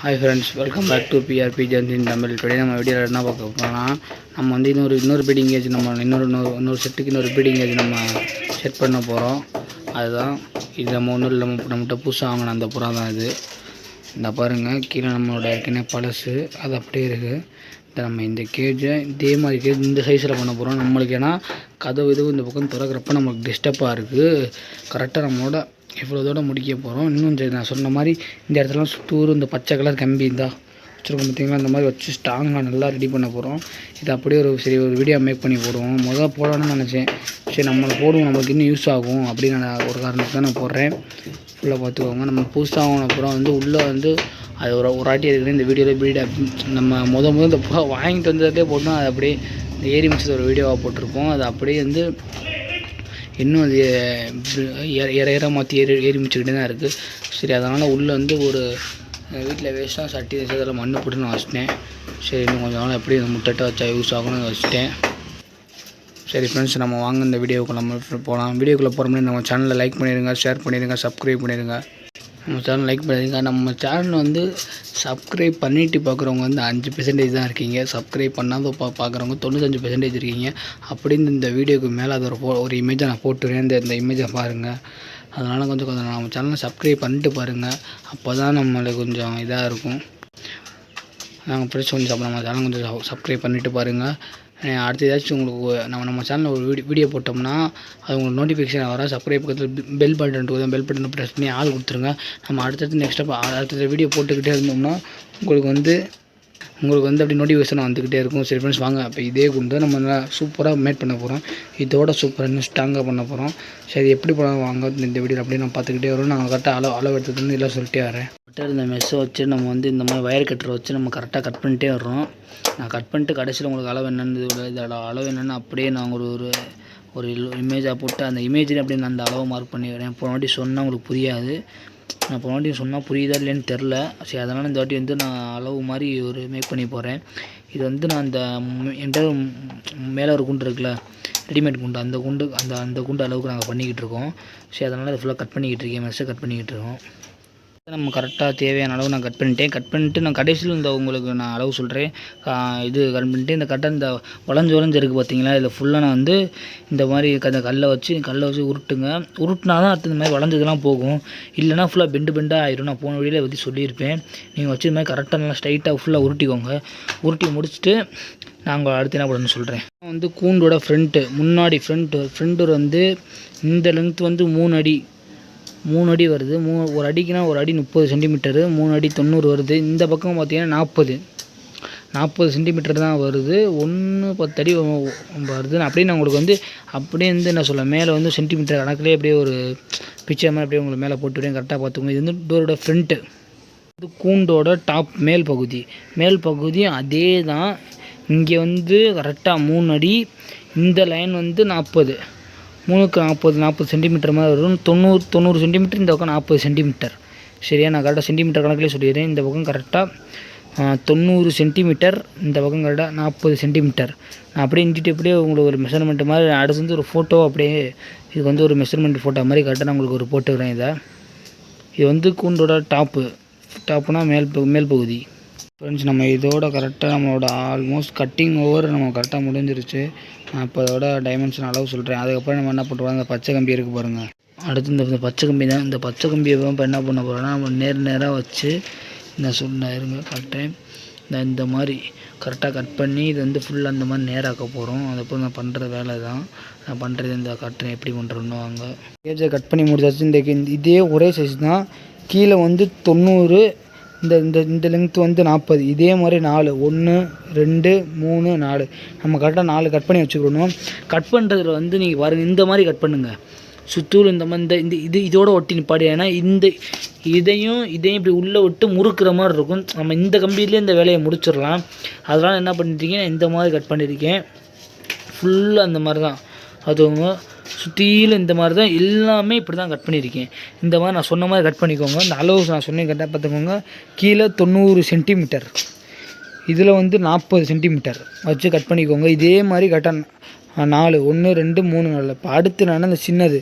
Hi friends, welcome back to PRP ஜென்சின் Tamil. Today நம்ம வீடியோவில் என்ன பார்க்க போனால், நம்ம வந்து இன்னொரு பீடிங் ஏஜ் நம்ம இன்னொரு செட்டுக்கு இன்னொரு பீடிங் ஏஜ் நம்ம செட் பண்ண போகிறோம். அதுதான் இது. நம்ம ஒன்றும் இல்லை, நம்மகிட்ட புதுசாக வாங்கின அந்த புறா தான் இது. இந்த பாருங்கள், கீழே நம்மளோட ஏற்கனவே பழசு அது அப்படியே இருக்குது. நம்ம இந்த கேஜை இதே மாதிரி கேஜ் இந்த சைஸில் பண்ண போகிறோம். நம்மளுக்கு ஏன்னா கதவு இதுவும் இந்த பக்கம் திறக்கிறப்ப நம்மளுக்கு டிஸ்டர்பாக இருக்குது. கரெக்டாக நம்மளோட இவ்வளோதோட முடிக்க போகிறோம். இன்னும் நான் சொன்ன மாதிரி இந்த இடத்துலாம் சுத்தூர் இந்த பச்சை கலர் கம்பி இருந்தால் வச்சுருக்கோம் பார்த்திங்களா, அந்த மாதிரி வச்சு ஸ்ட்ராங்காக நல்லா ரெடி பண்ண போகிறோம். இது அப்படியே ஒரு வீடியோ மேக் பண்ணி போடுவோம். முதல்ல போடணும்னு நினச்சேன், சரி நம்மளை போடுவோம், நம்மளுக்கு இன்னும் யூஸ் ஆகும் அப்படின்னு நான் ஒரு காரணத்துக்கு தான் நான் போடுறேன். ஃபுல்லாக பார்த்துக்கோங்க. நம்ம புதுசாக வாங்கின புறம் வந்து உள்ளே வந்து அது ஒரு வாட்டி இருக்குது. இந்த வீடியோவில் ப்ரீட் நம்ம முதல் இந்த புறா வாங்கிட்டு வந்ததே போட்டோம். அது அப்படியே இந்த ஏறி மிச்சது ஒரு வீடியோவாக போட்டிருப்போம். அது அப்படியே வந்து இன்னும் அது ஏற மாற்றி ஏறி மிச்சிக்கிட்டே தான் இருக்குது. சரி, அதனால் உள்ளே வந்து ஒரு வீட்டில் வேஸ்ட்டாக சட்டி வச்சு அதில் மண்ணு போட்டு நான் வச்சிட்டேன். சரி, இன்னும் கொஞ்சம் நாள் எப்படி முட்டை வச்சா யூஸ் ஆகும்னு வச்சுட்டேன். சரி ஃப்ரெண்ட்ஸ், நம்ம வாங்க இந்த வீடியோக்குள்ளே நம்ம போகலாம். வீடியோக்குள்ளே போகிற மாதிரி நம்ம சேனலில் லைக் பண்ணிடுங்க, ஷேர் பண்ணிடுங்க, சப்ஸ்கிரைப் பண்ணிடுங்க. நம்ம சேனல் லைக் பண்ணிடுங்க. நம்ம சேனல் வந்து சப்ஸ்கிரைப் பண்ணிவிட்டு பார்க்குறவங்க வந்து 5% தான் இருக்கீங்க. சப்ஸ்கிரைப் பண்ணாத பார்க்குறவங்க 95% இருக்கீங்க. அப்படின்னு இந்த வீடியோக்கு மேலே அது ஒரு இமேஜை நான் போட்டுறேன். இந்த இமேஜை பாருங்கள். அதனால் கொஞ்சம் நம்ம சேனலை சப்ஸ்கிரைப் பண்ணிட்டு பாருங்கள். அப்போ தான் நம்மளுக்கு கொஞ்சம் இதாக இருக்கும். நாங்கள் ஃப்ரெண்ட்ஸ் கொஞ்சம் நம்ம சேனல் கொஞ்சம் சப்ஸ்கிரைப் பண்ணிவிட்டு பாருங்கள். அடுத்து ஏதாச்சும் உங்களுக்கு நம்ம சேனலில் ஒரு வீடியோ போட்டோம்னா அது உங்களுக்கு நோட்டிஃபிகேஷன் வர. சப்ஸ்கிரைப் பக்கத்தில் பெல் பட்டன் ப்ரெஸ் பண்ணி ஆள் கொடுத்துருங்க. நம்ம அடுத்தடுத்து அடுத்த வீடியோ போட்டுக்கிட்டே இருந்தோம்னா உங்களுக்கு வந்து அப்படி நோட்டிஃபிகேஷன் வந்துக்கிட்டே இருக்கும். சரி ஃப்ரெண்ட்ஸ், வாங்க இப்போ இதே கொண்டு நம்ம நல்லா சூப்பராக மேட் பண்ண போகிறோம். இதோட சூப்பராக இன்னும் ஸ்ட்ராங்காக பண்ண போகிறோம். சரி, எப்படி பண்ண வாங்க இந்த வீடியோ அப்படியே நான் பார்த்துக்கிட்டே வரோம். நாங்கள் கரெக்டாக அளவு எடுத்துகிட்டு எல்லாம் சொல்லிட்டே வரேன். இந்த மெஸ்ஸை வச்சு நம்ம வந்து இந்த மாதிரி வயர் கட்டரை வச்சு நம்ம கரெக்டாக கட் பண்ணிட்டே வர்றோம். நான் கட் பண்ணிட்டு கடைசியில் உங்களுக்கு அளவு என்னென்னு இதோட அளவு என்னென்னு அப்படியே நான் ஒரு இமேஜாக போட்டு அந்த இமேஜில் அப்படியே நான் அந்த அளவை மார்க் பண்ணிக்கிறேன். போன வாட்டி சொன்னால் உங்களுக்கு புரியாது. நான் போன வாட்டி சொன்னால் புரியுதா இல்லைன்னு தெரில. சரி, அதனால் இந்த வாட்டி வந்து நான் அளவு மாதிரி ஒரு மேக் பண்ணி போகிறேன். இது வந்து நான் அந்த என்கிட்ட மேலே ஒரு குண்டு இருக்குல்ல, ரெடிமேட் குண்டு, அந்த குண்டு அளவுக்கு நாங்கள் பண்ணிக்கிட்டு இருக்கோம். சரி, அதனால் அதை ஃபுல்லாக கட் பண்ணிக்கிட்டு இருக்கேன். மெஸ்ஸை கட் பண்ணிக்கிட்டு இருக்கோம். நம்ம கரெக்டாக தேவையான அளவு நான் கட் பண்ணிட்டு நான் கடைசியில் உங்களுக்கு நான் அளவு சொல்கிறேன். இது கட் பண்ணிட்டு இந்த கரெக்டாக இந்த வளைஞ்சு இருக்குது பார்த்தீங்களா, இதில் ஃபுல்லாக நான் வந்து இந்த மாதிரி அந்த கல்லை வச்சு உருட்டினா தான் அடுத்த இந்த மாதிரி வளைஞ்சதெல்லாம் போகும். இல்லைனா ஃபுல்லாக பெண்டாக ஆயிடும். நான் போன வழியில் பற்றி சொல்லியிருப்பேன். நீங்கள் வச்சு இந்த மாதிரி கரெக்டாக நல்லா ஸ்ட்ரைட்டாக ஃபுல்லாக உருட்டி முடிச்சுட்டு நாங்கள் அடுத்து என்ன பண்ணணும்னு சொல்கிறேன். வந்து கூண்டோட ஃப்ரண்ட்டு வந்து இந்த லென்த் வந்து 3 அடி வருது. ஒரு அடிக்குனா ஒரு அடி 30 சென்டிமீட்டரு, 3 அடி 90 வருது. இந்த பக்கம் பார்த்தீங்கன்னா 40 சென்டிமீட்டர் தான் வருது. 10 அடி வருது. அப்படியே நான் உங்களுக்கு வந்து அப்படியே வந்து என்ன சொல்ல மேலே வந்து சென்டிமீட்டர் கணக்கிலே அப்படியே ஒரு பிக்சர் மாதிரி அப்படியே உங்களுக்கு மேலே போட்டுவிட்டேன். கரெக்டாக பார்த்துக்கோங்க. இது வந்து டோரோட ஃப்ரண்ட்டு. இது கூண்டோட மேல் பகுதி அதே தான். இங்கே வந்து கரெக்டாக 3 அடி. இந்த லைன் வந்து 40 சென்டிமீட்டர் மாதிரி வரும். 90 சென்டிமீட்டர், இந்த பக்கம் 40 சென்டிமீட்டர். சரியா, நான் கரெக்டாக சென்டிமீட்டர் கணக்கிலே சொல்லிடுறேன். இந்த பக்கம் கரெக்டாக 90 சென்டிமீட்டர், இந்த பக்கம் கரெக்டாக 40 சென்டிமீட்டர். நான் அப்படியே இன்ட்டு அப்படியே உங்களுக்கு ஒரு மெஷர்மெண்ட் மாதிரி அடுத்து வந்து ஒரு ஃபோட்டோ அப்படியே இது வந்து ஒரு மெஷர்மெண்ட் ஃபோட்டோ மாதிரி கரெக்டாக நான் உங்களுக்கு ஒரு போட்டுக்கிறேன். இது வந்து கூண்டோட டாப்புனா மேல் பகுதி. ஃப்ரெண்ட்ஸ், நம்ம இதோட கரெக்டாக நம்மளோட ஆல்மோஸ்ட் கட்டிங் ஓவர் நம்ம கரெக்டாக முடிஞ்சிருச்சு. நான் இப்போ அதோட டைமென்ஷன் அளவு சொல்கிறேன். அதுக்கப்புறம் நம்ம என்ன பண்ணுறோம், அந்த பச்சை கம்பி இருக்குது பாருங்கள். அடுத்து இந்த பச்சை கம்பி தான். இந்த பச்சை கம்பியை இப்போ என்ன பண்ண போகிறோன்னா நம்ம நேராக வச்சு இருங்க கரெக்டாக இந்த மாதிரி கரெக்டாக கட் பண்ணி இது வந்து ஃபுல்லாக அந்த மாதிரி நேராக்க போகிறோம். அதுக்கப்புறம் நான் பண்ணுற வேலை தான் நான் பண்ணுறது. இந்த கட்டுறேன் எப்படி பண்ணுறோன்னு வாங்க. கேஜை கட் பண்ணி முடிச்சாச்சு. இதே ஒரே சைஸ் தான். கீழே வந்து 90, இந்த லென்த் வந்து 40. இதே மாதிரி 4 1 2 3 4 நம்ம கரெக்டாக 4 கட் பண்ணி வச்சுக்கணும். கட் பண்ணுறதுல வந்து நீங்கள் பாருங்கள், இந்த மாதிரி கட் பண்ணுங்கள். சுத்தூர் இந்த மாதிரி இதோட ஒட்டி நிப்பாடி. ஏன்னா இதையும் இப்படி உள்ளே விட்டு முறுக்கிற மாதிரி இருக்கும். நம்ம இந்த கம்பியிலே இந்த வேலையை முடிச்சிடலாம். அதனால் என்ன பண்ணிட்டீங்க, இந்த மாதிரி கட் பண்ணியிருக்கேன். ஃபுல்லாக அந்த மாதிரி தான். அதுவும் சுற்றிலும் இந்த மாதிரி தான் எல்லாமே இப்படி தான் கட் பண்ணியிருக்கேன். இந்த மாதிரி நான் சொன்ன மாதிரி கட் பண்ணிக்கோங்க. இந்த அளவு நான் சொன்னேன் கரெக்டாக பார்த்துக்கோங்க. கீழே 90 சென்டிமீட்டர், இதில் வந்து 40 சென்டிமீட்டர் வச்சு கட் பண்ணிக்கோங்க. இதே மாதிரி கரெக்டாக 4 1 2 3 4. இப்போ அடுத்து நான் அந்த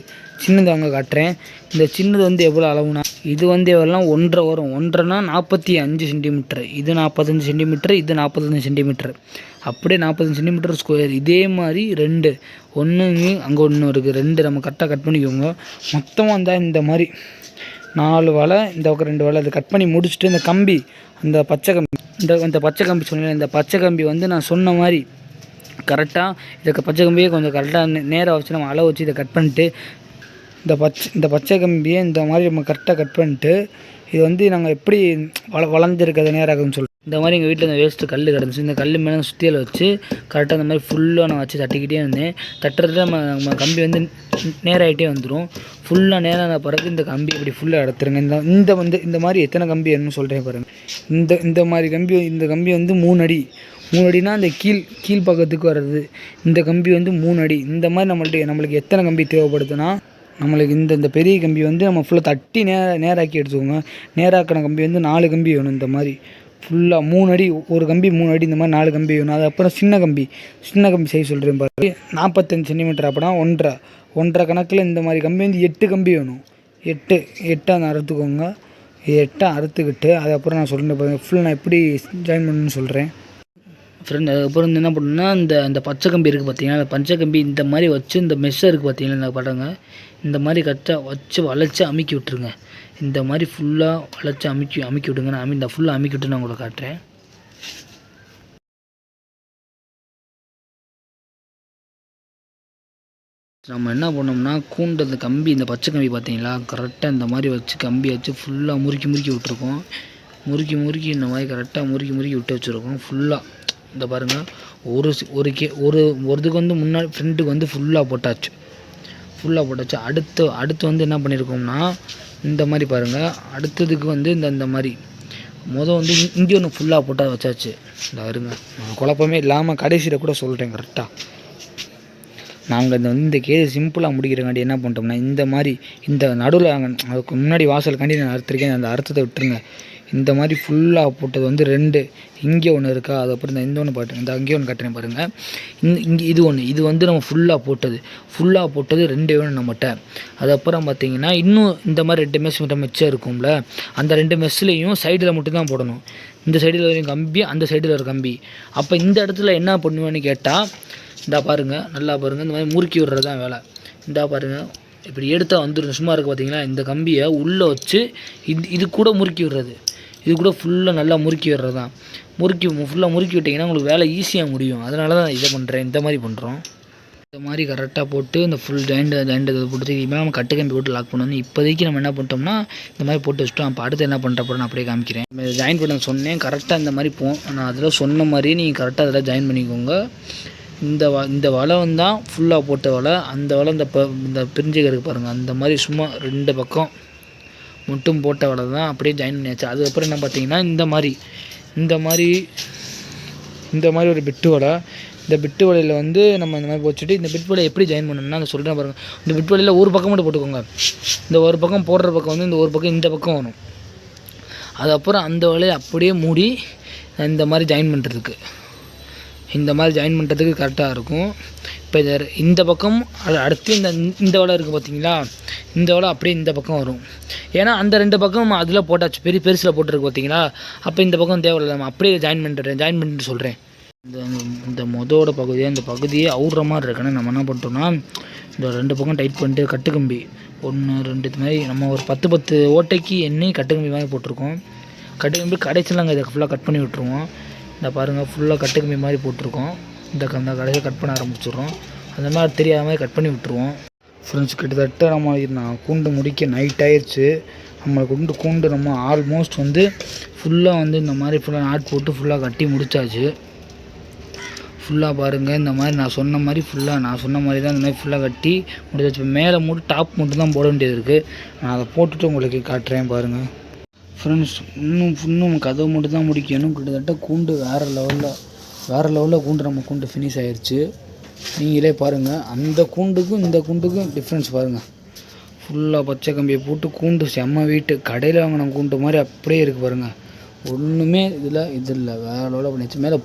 சின்னது அவங்க காட்டுறேன். இந்த சின்னது வந்து எவ்வளோ அளவுனா, இது வந்து எவ்வளோனா 1.5 வரும். 1.5னா 45 சென்டிமீட்டர், இது 45 சென்டிமீட்டர், இது 45 சென்டிமீட்டர், அப்படியே 45 சென்டிமீட்டர் ஸ்கொயர். இதே மாதிரி 2 ஒன்று அங்கே ஒன்று இருக்குது, 2 நம்ம கரெக்டாக கட் பண்ணிக்கோங்க. மொத்தமாக இருந்தால் இந்த மாதிரி 4 வலை, இந்த பக்கம் 2 வலை. அதை கட் பண்ணி முடிச்சுட்டு இந்த கம்பி, அந்த பச்சை கம்பி, இந்த பச்சை கம்பி சொன்னேன், இந்த பச்சை கம்பி வந்து நான் சொன்ன மாதிரி கரெக்டாக இதுக்கு பச்சை கம்பியே கொஞ்சம் கரெக்டாக நேராக வச்சு நம்ம அளவு வச்சு இதை கட் பண்ணிட்டு, இந்த பச்சை கம்பியை இந்த மாதிரி நம்ம கரெக்டாக கட் பண்ணிட்டு, இது வந்து நாங்கள் எப்படி வளர்ந்துருக்கிறத நேராகுன்னு சொல்லுவோம். இந்த மாதிரி எங்கள் வீட்டில் இந்த வேஸ்ட்டு கல் கிடந்துச்சு, இந்த கல் மேலே சுற்றியில் வச்சு கரெக்டாக இந்த மாதிரி ஃபுல்லாக நான் வச்சு தட்டிக்கிட்டே இருந்தேன். தட்டுறதுல நம்ம கம்பி வந்து நேராகிட்டே வந்துடும். ஃபுல்லாக நேரான பிறகு இந்த கம்பி இப்படி ஃபுல்லாக எடுத்துருங்க. இந்த மாதிரி எத்தனை கம்பி வேணும்னு சொல்கிறேன் பாருங்கள். இந்த மாதிரி கம்பி வந்து 3 அடி. 3 அடினா அந்த கீழ் பக்கத்துக்கு வர்றது. இந்த கம்பி வந்து 3 அடி. இந்த மாதிரி நம்மளுக்கு எத்தனை கம்பி தேவைப்படுதுன்னா, நம்மளுக்கு இந்த பெரிய கம்பி வந்து நம்ம ஃபுல்லாக தட்டி நேராக்கி எடுத்துக்கோங்க. நேராக்கின கம்பி வந்து 4 கம்பி வேணும். இந்த மாதிரி ஃபுல்லாக 3 அடி, ஒரு கம்பி 3 அடி, இந்த மாதிரி 4 கம்பி வேணும். அதுக்கப்புறம் சின்ன கம்பி செய்ய சொல்கிறேன் பாருங்க. 45 சென்டிமீட்டர், அப்படின்னா 1.5 கணக்கில் இந்த மாதிரி கம்பி வந்து 8 கம்பி வேணும். 8 அறுத்துக்கோங்க. 8 அறுத்துக்கிட்டு அதுக்கப்புறம் நான் சொல்கிறேன் பாருங்கள், ஃபுல் நான் எப்படி ஜாயின் பண்ணணும்னு சொல்கிறேன் ஃப்ரெண்ட். அதுக்கப்புறம் வந்து என்ன பண்ணணும்னா, அந்த பச்சை கம்பி இருக்குது பார்த்தீங்கன்னா, அந்த பச்சை கம்பி இந்த மாதிரி வச்சு, இந்த மெஸ்ஸை இருக்குது பார்த்தீங்கன்னா, இந்த படங்க இந்த மாதிரி கரெக்டாக வச்சு வளைச்சி அமுக்கி விட்ருங்க. இந்த மாதிரி ஃபுல்லாக வளைச்சி அமுக்கி விடுங்க. நான் இந்த ஃபுல்லாக அமுக்கி விட்டு நான் உங்களுக்கு காட்டுறேன். நம்ம என்ன பண்ணோம்னா, அந்த கம்பி, இந்த பச்சை கம்பி பார்த்தீங்களா, கரெக்டாக இந்த மாதிரி வச்சு கம்பி வச்சு ஃபுல்லாக முறுக்கி விட்டுருக்கோம். முறுக்கி இந்த மாதிரி கரெக்டாக முறுக்கி விட்டு வச்சுருக்கோம் ஃபுல்லாக. இந்த பாருங்கள், ஒருதுக்கு வந்து முன்னாடி ஃப்ரெண்டுக்கு வந்து ஃபுல்லாக போட்டாச்சு. அடுத்து வந்து என்ன பண்ணியிருக்கோம்னா, இந்த மாதிரி பாருங்கள். அடுத்ததுக்கு வந்து இந்த மாதிரி வந்து இங்கே ஒன்று ஃபுல்லாக போட்டால் வச்சாச்சு. இந்த இருங்க, நான் குழப்பமே இல்லாமல் கடைசியில் கூட சொல்கிறேன் கரெக்டாக. நாங்கள் இந்த கேஸ் சிம்பிளாக முடிக்கிறங்காண்டி என்ன பண்ணிட்டோம்னா, இந்த மாதிரி இந்த நடுவில் அதுக்கு முன்னாடி வாசலுக்காண்டி நான் அறுத்துருக்கேன், அந்த அர்த்தத்தை விட்டுருங்க. இந்த மாதிரி ஃபுல்லாக போட்டது வந்து 2 இங்கே ஒன்று இருக்கா, அதுக்கப்புறம் இந்த ஒன்று பாட்டுங்க, இந்த அங்கேயே ஒன்று கட்டுறேன் பாருங்கள். இங்கே இது வந்து நம்ம ஃபுல்லாக போட்டது 2 வேணும் நம்மகிட்ட. அதுக்கப்புறம் பார்த்தீங்கன்னா இன்னும் இந்த மாதிரி 2 மெஸ் மிச்சம் இருக்கும்ல, அந்த 2 மெஸ்லேயும் சைடில் மட்டும்தான் போடணும். இந்த சைடில் ஒரு கம்பி, அந்த சைடில் ஒரு கம்பி. அப்போ இந்த இடத்துல என்ன பண்ணுவேன்னு கேட்டால், இந்தா பாருங்கள், நல்லா பாருங்கள், இந்த மாதிரி முறுக்கி விடுறது தான் வேலை. இந்தா பாருங்கள், இப்படி எடுத்தால் வந்துடும். சும்மா இருக்குது பார்த்தீங்களா, இந்த கம்பியை உள்ளே வச்சு இது கூட முறுக்கி விடுறது. இது கூட ஃபுல்லாக நல்லா முறுக்கி விடுறது தான். ஃபுல்லாக முறுக்கி விட்டிங்கன்னா உங்களுக்கு வேலை ஈஸியாக முடியும். அதனால தான் இதை பண்ணுறேன், இந்த மாதிரி பண்ணுறோம். இந்த மாதிரி கரெக்டாக போட்டு இந்த ஃபுல் ஜாயிண்ட் இதை போட்டு இப்போ நம்ம கட்டு கம்பி போட்டு லாக் பண்ணணும். இப்போதைக்கு நம்ம என்ன பண்ணிட்டோம்னா, இந்த மாதிரி போட்டு வச்சுட்டோம். அப்போ அடுத்து என்ன பண்ணுறப்போ நான் அப்படியே காமிக்கிறேன். ஜாயின் பண்ண சொன்னேன் கரெக்டாக இந்த மாதிரி நான் அதில் சொன்ன மாதிரியே நீங்கள் கரெக்டாக அதில் ஜாயின் பண்ணிக்கோங்க. இந்த வலை வந்தால் ஃபுல்லாக போட்ட வலை, அந்த வலை இந்த பிரிஞ்சுக்கிறதுக்கு பாருங்கள், அந்த மாதிரி சும்மா 2 பக்கம் மட்டும் போட்ட வலை தான், அப்படியே ஜாயின் பண்ணியாச்சு. அதுக்கப்புறம் என்ன பார்த்தீங்கன்னா, இந்த மாதிரி ஒரு பிட்டு வலை. இந்த பிட்டு வலையில் வந்து நம்ம இந்த மாதிரி போச்சுட்டு, இந்த பிட் வலையை எப்படி ஜாயின் பண்ணணும்னா நான் சொல்கிறேன் பாருங்கள். இந்த பிட் வலையில் ஒரு பக்கம் மட்டும் போட்டுக்கோங்க. இந்த ஒரு பக்கம் போடுற பக்கம் வந்து இந்த ஒரு பக்கம் இந்த பக்கம் வரும். அதுக்கப்புறம் அந்த வலையை அப்படியே மூடி இந்த மாதிரி ஜாயின் பண்ணுறதுக்கு கரெக்டாக இருக்கும். இப்போ இந்த பக்கம் அடுத்து இந்த வலை இருக்குது பார்த்தீங்களா, இந்த வலை அப்படியே இந்த பக்கம் வரும். ஏன்னா அந்த 2 பக்கம் அதில் போட்டாச்சு, பெருசில் போட்டுருக்கு பார்த்தீங்களா. அப்போ இந்த பக்கம் தேவையில்லை, நம்ம அப்படியே ஜாயின் பண்ணிட்டு சொல்கிறேன். இந்த மொதோட பகுதியை அவுற மாதிரி இருக்குன்னா நம்ம என்ன பண்ணிட்டோம்னா, இந்த 2 பக்கம் டைட் பண்ணிட்டு கட்டுக்கம்பி 1 2 இது மாதிரி நம்ம ஒரு 10 ஓட்டைக்கு எண்ணெய் கட்டுக்கம்பி மாதிரி போட்டிருக்கோம். கட்டுக்கம்பி கடைசியில் நாங்கள் இதை ஃபுல்லாக கட் பண்ணி விட்ருவோம். இந்த பாருங்கள், ஃபுல்லாக கட்டுக்கம்பி மாதிரி போட்டிருக்கோம். இந்த கடைசியில் கட் பண்ண ஆரம்பிச்சிடுறோம். அந்த மாதிரி தெரியாத மாதிரி கட் பண்ணி விட்ருவோம். ஃப்ரெண்ட்ஸ், கிட்டத்தட்ட நான் கூண்டு முடிக்க நைட் ஆயிடுச்சு. நம்மளுக்கு கூண்டு நம்ம ஆல்மோஸ்ட் வந்து ஃபுல்லாக வந்து இந்த மாதிரி ஃபுல்லாக நாட் போட்டு ஃபுல்லாக கட்டி முடித்தாச்சு. ஃபுல்லாக பாருங்கள், இந்த மாதிரி நான் சொன்ன மாதிரி தான் இந்த மாதிரி ஃபுல்லாக கட்டி முடிச்சாச்சு. இப்போ மேலே மட்டும் டாப் மட்டும் தான் போட வேண்டியது இருக்குது. நான் அதை போட்டுட்டு உங்களுக்கு காட்டுறேன் பாருங்கள். ஃப்ரெண்ட்ஸ், இன்னும் கதவு மட்டும் தான் முடிக்கணும். கிட்டத்தட்ட கூண்டு வேறு லெவலில் கூண்டு ஃபினிஷ் ஆயிடுச்சு. நீங்களே பாருங்கள், அந்த கூண்டுக்கும் இந்த கூண்டுக்கும் டிஃப்ரென்ஸ் பாருங்கள். ஃபுல்லாக பச்சை கம்பியை போட்டு கூண்டு செம்ம வீட்டு கடையில் வாங்கின கூண்டு மாதிரி அப்படியே இருக்குது பாருங்கள். ஒன்றுமே இது இல்லை வேறு லெவலில் பண்ணியாச்சு. மேலே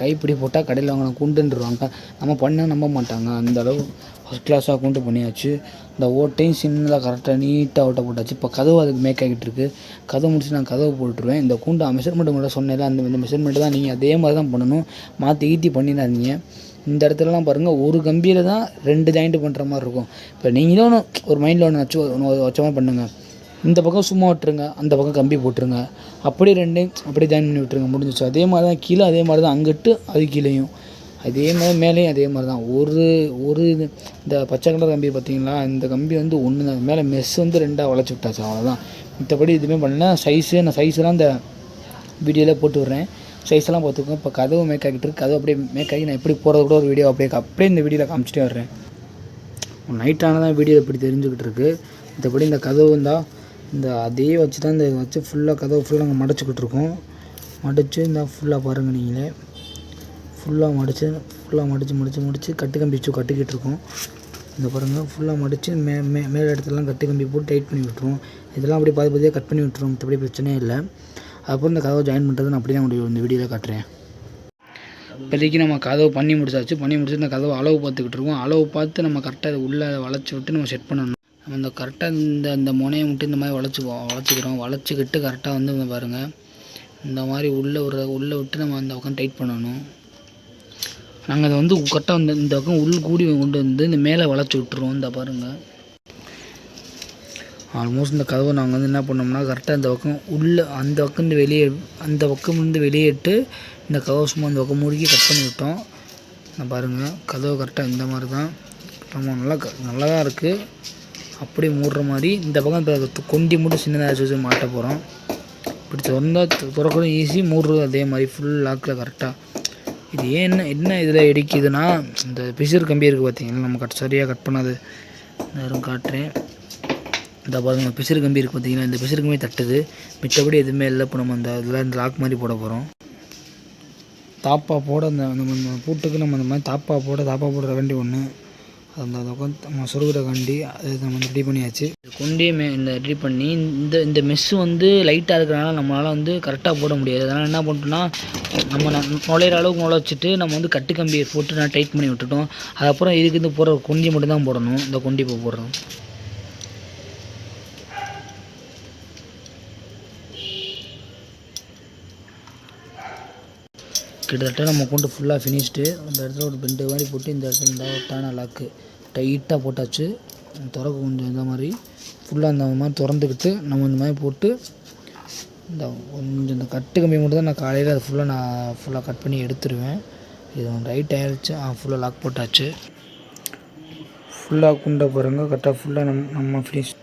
கைப்பிடி போட்டால் கடையில் வாங்கின கூண்டுன்றாங்க, நம்ம பண்ண நம்ப மாட்டாங்க. அந்தளவு ஃபஸ்ட் கிளாஸாக கூண்டு பண்ணியாச்சு. இந்த ஓட்டையும் சின்னதாக கரெக்டாக நீட்டாக ஓட்டை போட்டாச்சு. இப்போ கதவு அதுக்கு மேக் ஆகிட்டு இருக்குது. கதவு முடிச்சு நான் கதவு போட்டுருவேன். இந்த கூண்டு மெஷர்மெண்ட்டு மட்டும் சொன்னேன், இந்த மெஷர்மெண்ட்டு தான் நீங்கள் அதே மாதிரி தான் பண்ணணும். மாற்றி ஈட்டி பண்ணிடாதீங்க. இந்த இடத்துலலாம் பாருங்கள், ஒரு கம்பியில் தான் 2 ஜாயிண்ட்டு பண்ணுற மாதிரி இருக்கும். இப்போ நீங்களும் ஒரு மைண்டில் வச்ச மாதிரி பண்ணுங்கள். இந்த பக்கம் சும்மா விட்டுருங்க, அந்த பக்கம் கம்பி போட்டுருங்க, அப்படியே 2 அப்படியே ஜாயின் பண்ணி விட்டுருங்க, முடிஞ்சிச்சு. அதே மாதிரி தான் கீழே, அதே மாதிரி தான் அங்கிட்டு அது கீழேயும் அதே மாதிரி மேலேயும் அதே மாதிரி தான். ஒரு இந்த பச்சை கலர் கம்பி பார்த்தீங்களா, இந்த கம்பி வந்து ஒன்று தான். மேலே மெஸ் வந்து 2ஆக வளைச்சி விட்டாச்சு, அவ்வளோதான். மற்றபடி எதுவுமே பண்ணல. நான் சைஸ்லாம் இந்த வீடியோவில் போட்டு விட்றேன், சைஸ்லாம் பார்த்துக்கோங்க. இப்போ கதவு மேக் ஆகிட்டு இருக்கு. கதவு அப்படியே மேக் ஆகி நான் எப்படி போகிறது கூட ஒரு வீடியோ அப்படியே இந்த வீடியோவில் காமிச்சிட்டே வர்றேன். நைட்டான தான் வீடியோ இப்படி தெரிஞ்சுக்கிட்டு இருக்குது. மற்றபடி இந்த கதவு இருந்தால் இந்த அதே வச்சு தான் இந்த வச்சு ஃபுல்லாக கதவு ஃபுல்லாக நாங்கள் மடிச்சுக்கிட்டு இருக்கோம். மடித்து இந்த ஃபுல்லாக பாருங்கள், நீங்களே ஃபுல்லாக மடித்து கட்டு கம்பி வச்சு கட்டிக்கிட்டு இருக்கோம். இந்த பாருங்கள், ஃபுல்லாக மடித்து மேலே இடத்துலலாம் கட்டு கம்பி போட்டு டைட் பண்ணி விட்டுருவோம். இதெல்லாம் அப்படியே பாதியாக கட் பண்ணி விட்டுருவோம், மற்றபடி பிரச்சனையே இல்லை. அதுக்கப்புறம் இந்த கதவை ஜாயின் பண்ணுறது நான் அப்படி தான் இந்த வீடியோவில் காட்டுறேன். இப்போதைக்கு நம்ம கதவு பண்ணி முடிச்சாச்சு. இந்த கதவை அளவு பார்த்துக்கிட்டு இருக்கோம். அளவு பார்த்து நம்ம கரெக்டாக அதை உள்ளே வளைச்சி விட்டு நம்ம செட் பண்ணணும். நம்ம இந்த கரெக்டாக இந்த முனையை விட்டு இந்த மாதிரி வளைச்சிக்கிட்டு கரெக்டாக வந்து பாருங்கள், இந்த மாதிரி உள்ளே விட்டு நம்ம அந்த பக்கம் டைட் பண்ணணும். நாங்கள் அதை வந்து கரெக்டாக இந்த பக்கம் கூடி கொண்டு வந்து இந்த மேலே வளைச்சி விட்டுருவோம். இந்த பாருங்கள், ஆல்மோஸ்ட் இந்த கதவை நாங்கள் வந்து என்ன பண்ணோம்னா கரெக்டாக இந்த பக்கம் அந்த பக்கம் இருந்து வெளியேட்டு இந்த கதவை சும்மா அந்த பக்கம் மூடிக்கி கட் பண்ணி விட்டோம். நான் பாருங்கள், கதவை கரெக்டாக இந்த மாதிரி தான் நம்ம நல்லா தான் இருக்குது. அப்படியே மூடுற மாதிரி இந்த பக்கம் இப்போ கொண்டி மட்டும் சின்னதாக வச்சு மாட்ட போகிறோம். இப்படி திறக்கவும் ஈஸி, மூடுறது அதே மாதிரி ஃபுல் லாக்கில் கரெக்டாக. இது என்ன இதில் இடிக்குதுன்னா, இந்த பிசிறு கம்பி இருக்குது பார்த்தீங்கன்னா, நம்ம சரியாக கட் பண்ணாது. நேரம் காட்டுறேன். இந்த பாருங்க, பிசிறு கம்பி இருக்குது பார்த்தீங்கன்னா, இந்த பிசிறு கம்பி தட்டுது, மிச்சபடி எதுவுமே இல்லை. இப்போ நம்ம இந்த லாக் மாதிரி போட போகிறோம். தாப்பா போட நம்ம பூட்டுக்கு நம்ம இந்த மாதிரி தாப்பா போடுற கண்டி ஒன்று, அந்த உட்காந்து நம்ம சொருகிற கண்டி அது நம்ம ரெடி பண்ணியாச்சு. கொண்டே இந்த ரெடி பண்ணி இந்த மெஸ்ஸு வந்து லைட்டாக இருக்கிறனால நம்மளால் வந்து கரெக்டாக போட முடியாது. அதனால் என்ன பண்ணிட்டோம்னா, நம்ம நுழையிற அளவுக்கு நுழைச்சிட்டு நம்ம வந்து கட்டு கம்பியை போட்டு நான் டைட் பண்ணி விட்டுட்டோம். அதுக்கப்புறம் இதுக்கு இந்த போடுற கொண்டி மட்டும் தான் போடணும். இந்த கொண்டி இப்போ போடுறோம். கிட்டத்தட்ட நம்ம கொண்டு ஃபுல்லாக ஃபினிஷ்டு. அந்த இடத்துல ஒரு பெண்டு மாதிரி போட்டு இந்த இடத்துல இந்த டான லாக்கு டைட்டாக போட்டாச்சு. திறக்க கொஞ்சம் இந்த மாதிரி ஃபுல்லாக இந்த மாதிரி திறந்துக்கிட்டு நம்ம இந்த மாதிரி போட்டு கொஞ்சம் இந்த கட்டு கம்பி மட்டும் தான் நான் காலையில் அது ஃபுல்லாக கட் பண்ணி எடுத்துருவேன். இது ரைட் ஆகிடுச்சு. ஃபுல்லாக லாக் போட்டாச்சு. ஃபுல்லாக குண்டை பாருங்கள், கரெக்டாக ஃபுல்லாக நம்ம ஃபினிஷ்.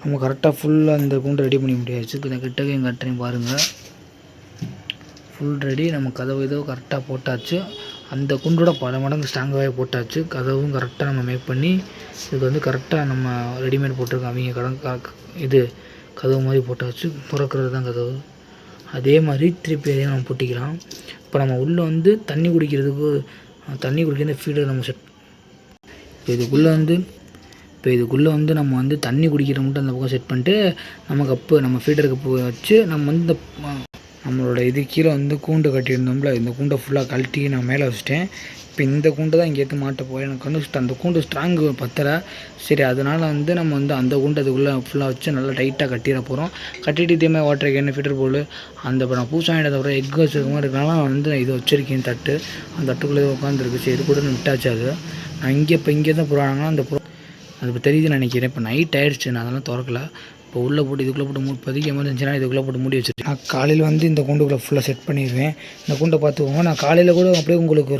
நம்ம கரெக்டாக ஃபுல்லாக இந்த குண்டை ரெடி பண்ணி முடியாச்சு. இந்த கிட்டக்கையும் கட்டுறையும் பாருங்கள், ஃபுல் ரெடி. நம்ம கதவு கரெக்டாக போட்டாச்சு. அந்த குண்டோட பல மடங்கு ஸ்ட்ராங்காகவே போட்டாச்சு. கதவும் கரெக்டாக நம்ம மேக் பண்ணி இதுக்கு வந்து கரெக்டாக நம்ம ரெடிமேட் போட்டிருக்கோம். அவங்க கதவு மாதிரி போட்டாச்சு. திறக்கிறது தான் கதவு. அதே மாதிரி திருப்பி அதையும் நம்ம போட்டிக்கலாம். இப்போ நம்ம உள்ளே வந்து தண்ணி குடிக்கிற ஃபீடர் நம்ம செட். இதுக்குள்ளே வந்து நம்ம வந்து தண்ணி குடிக்கிற மட்டும் அந்த பக்கம் செட் பண்ணிட்டு நம்ம கப்பு, நம்ம ஃபீடர் கப்பு வச்சு நம்ம வந்து நம்மளோட கீழே வந்து கூண்டு கட்டியிருந்தோம்ல, இந்த கூண்டை ஃபுல்லாக கழட்டி நான் மேலே வச்சுட்டேன். இப்போ இந்த கூண்டை தான் இங்கே எடுத்து மாட்ட போகிறேன். எனக்கு வந்து அந்த கூண்டு ஸ்ட்ராங்கு பத்தலை. சரி, அதனால் வந்து நம்ம வந்து அந்த கூண்டை அதுக்குள்ளே ஃபுல்லாக வச்சு நல்லா டைட்டாக கட்டிட போகிறோம். கட்டிட்டு இதேமாதிரி வாட்டர் கேன், ஃபில்டர் போல் அந்த இப்போ நான் பூசா வாங்கிட்டு அப்புறம் எக் வச்சுருக்க மாதிரி இருக்கனால வந்து இது வச்சுருக்கேன் தட்டு. அந்த தட்டுக்குள்ளே உட்காந்துருக்கு. சரி, இது கூட விட்டாச்சு. அது நான் இங்கே தான் புறாங்கன்னா அது இப்போ தெரியுதுன்னு நினைக்கிறேன். இப்போ நைட் ஆகிடுச்சு, நான் அதெல்லாம் திறக்கல. இப்போ உள்ளே போட்டு இதுக்குள்ளே போட்டு இப்போதைக்கு எமர்ஜென்சினா இதுக்குள்ளே போட்டு மூடி வச்சுருக்கேன். நான் காலையில் வந்து இந்த கூண்டுக்குள்ளே ஃபுல்லாக செட் பண்ணிடுவேன். இந்த கூண்டை பார்த்துக்கோங்க. நான் காலையில் கூட அப்படியே உங்களுக்கு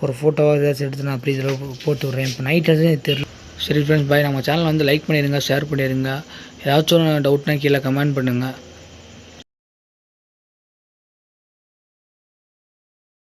ஒரு ஃபோட்டோவாக ஏதாச்சும் எடுத்து நான் அப்படி இதில் போட்டு விட்றேன். இப்போ நைட் அது தெரியல. சரி ஃப்ரெண்ட்ஸ், பாய். நம்ம சேனல் வந்து லைக் பண்ணிடுங்க, ஷேர் பண்ணிடுங்க. ஏதாச்சும் டவுட்னா கீழே கமெண்ட் பண்ணுங்கள்.